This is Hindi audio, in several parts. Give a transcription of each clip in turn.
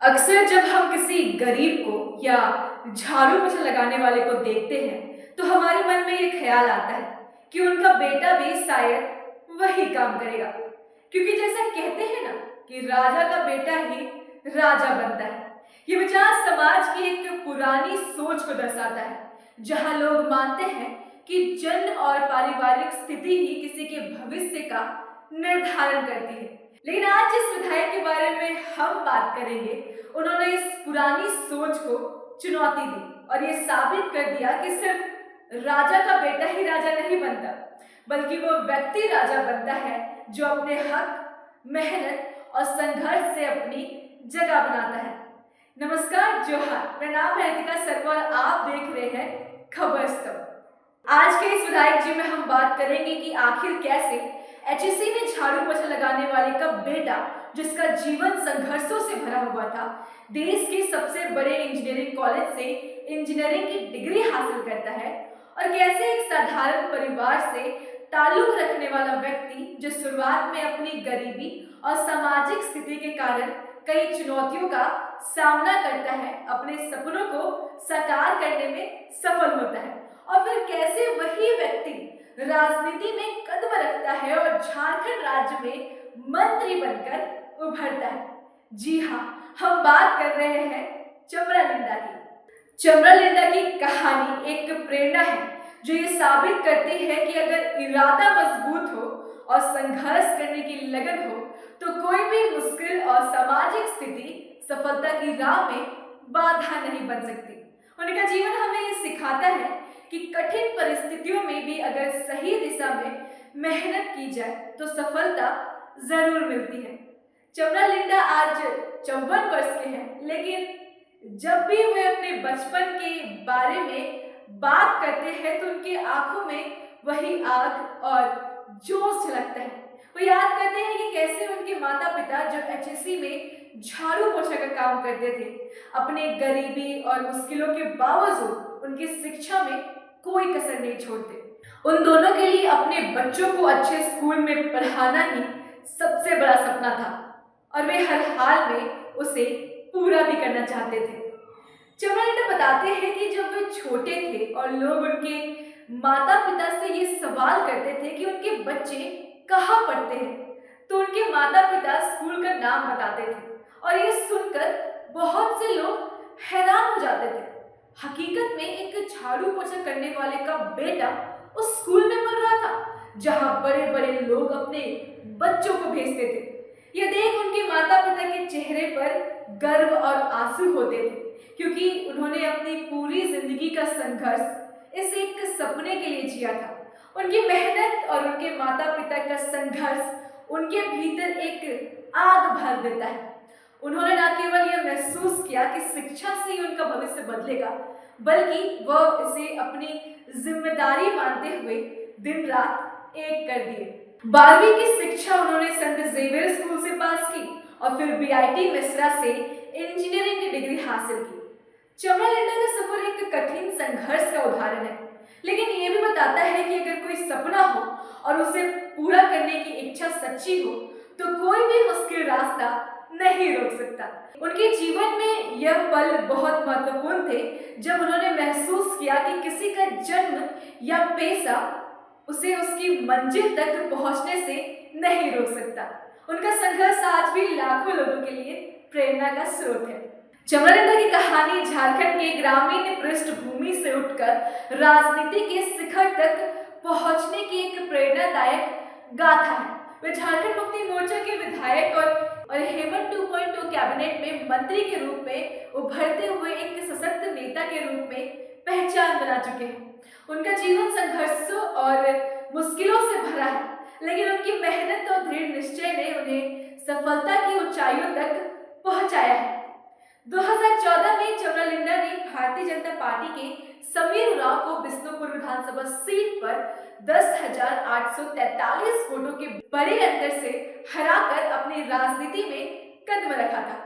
अक्सर जब हम किसी गरीब को या झाड़ू पोछा लगाने वाले को देखते हैं तो हमारे मन में ये ख्याल आता है कि उनका बेटा भी शायद वही काम करेगा। क्योंकि जैसा कहते हैं ना कि राजा का बेटा ही राजा बनता है। ये विचार समाज की एक पुरानी सोच को दर्शाता है, जहां लोग मानते हैं कि जन्म और पारिवारिक स्थिति ही किसी के भविष्य का निर्धारण करती है। लेकिन आज जिस विधायक के बारे में हम बात करेंगे, उन्होंने इस पुरानी सोच को चुनौती दी और ये साबित कर दिया कि सिर्फ राजा का बेटा ही राजा नहीं बनता, बल्कि वो व्यक्ति राजा बनता है जो अपने हक, मेहनत और संघर्ष से अपनी जगह बनाता है। नमस्कार, जोहार। मेरा नाम है रितिका शर्मा और आप देख रहे हैं खबर स्तंभ। आज के इस विधायक जी में हम बात करेंगे कि आखिर कैसे एचएससी में झाड़ू पोछा लगाने वाले का बेटा, जिसका जीवन संघर्षों से भरा हुआ था, देश के सबसे बड़े इंजीनियरिंग कॉलेज से इंजीनियरिंग की डिग्री हासिल करता है, और कैसे एक साधारण परिवार से ताल्लुक रखने वाला व्यक्ति जो शुरुआत में अपनी गरीबी और सामाजिक स्थिति के कारण कई चुनौतियों का सामना करता है, अपने सपनों को साकार करने में सफल होता है, और फिर कैसे वही व्यक्ति राजनीति में कदम रखता है और झारखंड राज्य में मंत्री बनकर उभरता है। जी हाँ, हम बात कर रहे हैं चमरा लिंडा की। चमरा लिंडा की कहानी एक प्रेरणा है जो ये साबित करती है कि अगर इरादा मजबूत हो और संघर्ष करने की लगन हो तो कोई भी मुश्किल और सामाजिक स्थिति सफलता की राह में बाधा नहीं बन सकती। उनका जीवन हमें ये सिखाता है कि कठिन परिस्थितियों में भी अगर सही दिशा में मेहनत की जाए तो सफलता जरूर मिलती है। चमरा लिंडा आज 54 वर्ष के हैं, लेकिन जब भी वे अपने बचपन के बारे में बात करते हैं तो उनकी आंखों में वही आग और जोश झलकता है। वो याद करते हैं कि कैसे उनके माता पिता जो एचएससी में झाड़ू पोछा का काम करते थे, अपने गरीबी और मुश्किलों के बावजूद उनकी शिक्षा में कोई कसर नहीं छोड़ते। उन दोनों के लिए अपने बच्चों को अच्छे स्कूल में पढ़ाना ही सबसे बड़ा सपना था और वे हर हाल में उसे पूरा भी करना चाहते थे। चमरा लिंडा बताते हैं कि जब वे छोटे थे और लोग उनके माता पिता से ये सवाल करते थे कि उनके बच्चे कहाँ पढ़ते हैं, तो उनके माता पिता स्कूल का नाम बताते थे और ये सुनकर बहुत से लोग हैरान हो जाते थे। हकीकत में एक झाड़ू पोछा करने वाले का बेटा उस स्कूल में पढ़ रहा था जहां बड़े बड़े लोग अपने बच्चों को भेजते थे। यह देख उनके माता पिता के चेहरे पर गर्व और आंसू होते थे, क्योंकि उन्होंने अपनी पूरी जिंदगी का संघर्ष इस एक सपने के लिए जिया था। उनकी मेहनत और उनके माता पिता का संघर्ष उनके भीतर एक आग भर देता है। उन्होंने न केवल यह महसूस किया कि शिक्षा से ही उनका भविष्य बदलेगा, बल्कि वह इसे अपनी जिम्मेदारी मानते हुए दिन रात एक कर दिए। 12वीं की शिक्षा उन्होंने संत जेवियर स्कूल से पास की और फिर बीआईटी मिश्रा से इंजीनियरिंग की डिग्री हासिल की। चमरा लिंडा का सफर एक कठिन संघर्ष का उदाहरण है, लेकिन ये भी बताता है कि अगर कोई सपना हो और उसे पूरा करने की इच्छा सच्ची हो तो कोई भी मुश्किल रास्ता नहीं रोक सकता। उनके जीवन में यह पल बहुत महत्वपूर्ण थे जब उन्होंने महसूस किया कि किसी का जन्म या पेशा उसे उसकी मंजिल तक पहुंचने से नहीं रोक सकता। उनका संघर्ष आज भी लाखों लोगों के लिए प्रेरणा का स्रोत है। चमरा लिंडा की कहानी झारखंड के ग्रामीण पृष्ठभूमि से उठकर राजनीति के शिखर तक पहुंचने की एक प्रेरणादायक गाथा है। वे झारखंड मुक्ति मोर्चा के विधायक और हेमंत 2.0 कैबिनेट में मंत्री के रूप में उभरते हुए एक सशक्त नेता के रूप में पहचान बना चुके हैं। उनका जीवन संघर्षों और मुश्किलों से भरा है, लेकिन उनकी मेहनत और दृढ़ निश्चय ने उन्हें सफलता की ऊंचाइयों तक पहुंचाया है। 2014 में चमरा लिंडा ने भारतीय जनता पार्टी के समीर उरांव को बिष्णुपुर विधानसभा सीट पर 10,843 वोटों के बड़े अंतर से हराकर अपनी राजनीति में कदम रखा था,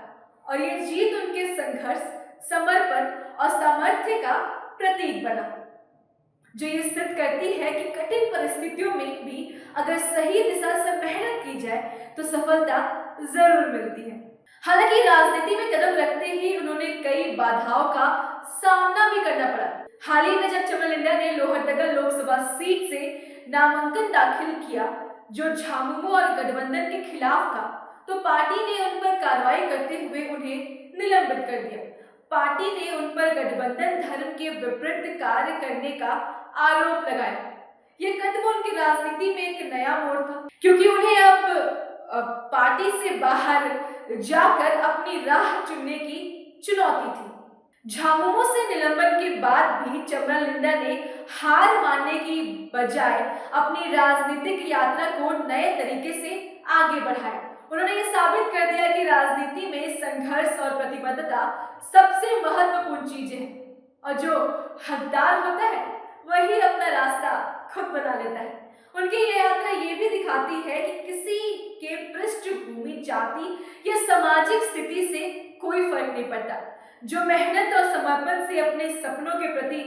और ये जीत उनके संघर्ष, समर्पण और सामर्थ्य का प्रतीक बना, जो ये सिद्ध करती है कि कठिन परिस्थितियों में भी अगर सही दिशा से मेहनत की जाए तो सफलता जरूर मिलती है। हालांकि राजनीति में कदम रखते बाधाओं का सामना भी करना पड़ा। हाल ही में जब चमरलिंडा ने लोहरदगा लोकसभा सीट से नामांकन दाखिल किया, जो झामुमो और गठबंधन के खिलाफ था, तो पार्टी ने उन पर कार्रवाई करते हुए उन्हें निलंबित कर दिया। पार्टी ने उन पर गठबंधन धर्म के विपरीत कार्य करने का आरोप लगाया। यह कदम उनकी राजनीति में एक नया मोड़ था, क्योंकि उन्हें अब पार्टी से बाहर जाकर अपनी राह चुनने की चुनौती थी। झामुमो से निलंबन के बाद भी चमरलिंडा ने हार मानने की बजाय अपनी राजनीतिक यात्रा को नए तरीके से आगे बढ़ाया। उन्होंने ये साबित कर दिया कि राजनीति में संघर्ष और प्रतिबद्धता सबसे महत्वपूर्ण चीजें हैं, और जो हकदार होता है वही अपना रास्ता खुद बना लेता है। उनकी ये यात्रा ये भी दिखाती है कि किसी के पृष्ठभूमि, जाति या सामाजिक स्थिति से कोई फर्क नहीं पड़ता। जो मेहनत और समर्पण से अपने सपनों के प्रति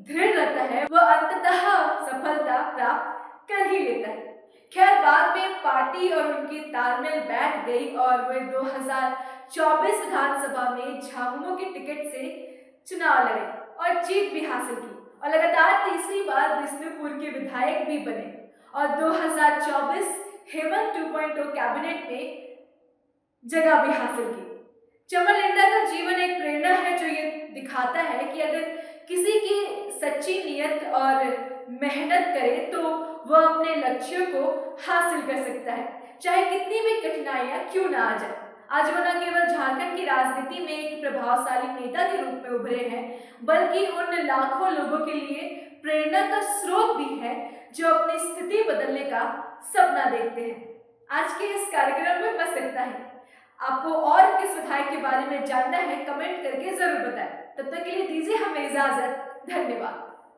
दृढ़ रहता है, वह अंततः सफलता प्राप्त कर ही लेता है। खैर, बाद में पार्टी और उनकी तालमेल बैठ गई और वे 2024 विधानसभा में झामुमो के टिकट से चुनाव लड़े और जीत भी हासिल की, और लगातार तीसरी बार विष्णुपुर के विधायक भी बने और 2024 हेमंत 2.0 कैबिनेट में जगह भी हासिल की। चमरलिंडा का जीवन एक प्रेरणा है जो ये दिखाता है कि अगर किसी की सच्ची नियत और मेहनत करे तो वह अपने लक्ष्यों को हासिल कर सकता है, चाहे कितनी भी कठिनाइयां क्यों ना आ जाए। आज वो न केवल झारखंड की राजनीति में एक प्रभावशाली नेता के रूप में उभरे हैं, बल्कि उन लाखों लोगों के लिए प्रेरणा का स्रोत भी है जो अपनी स्थिति बदलने का सपना देखते हैं। आज के इस कार्यक्रम में बस इतना ही। आपको और किस विधायक के बारे में जानना है, कमेंट करके जरूर बताएं। तब तक के लिए दीजिए हमें इजाजत। धन्यवाद।